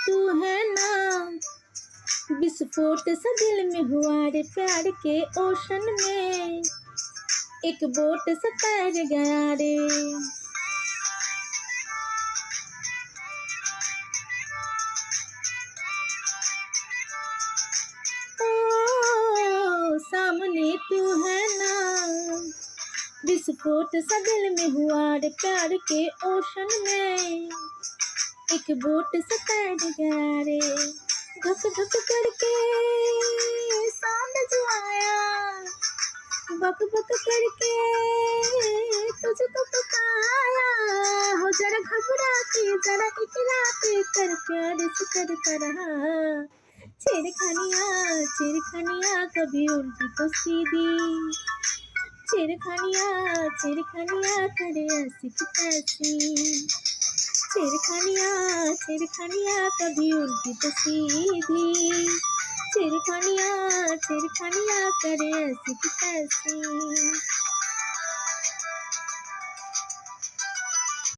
तू है ना, विस्फोट सा दिल में हुआ रे प्यार के ओशन में, एक बोट सा तैर गया रे। ओ सामने तू है ना, विस्फोट सा दिल में हुआ रे प्यार के ओशन में, एक बोट सा तैर गया रे। धक धक करके साउंड जो आया, बक बक करके तुझको पुकारा, हो जरा घबरा के जरा इकरा के कर प्यार से करता रहा। छेड़खानियाँ छेड़खानियाँ कभी उल्टी तो सीधी, छेड़खानियाँ छेड़खानियाँ करे ऐसी की तैसी, छेड़खानियाँ छेड़खानियाँ कभी उल्टी तो सीधी, छेड़खानियाँ छेड़खानियाँ करे ऐसी की तैसी।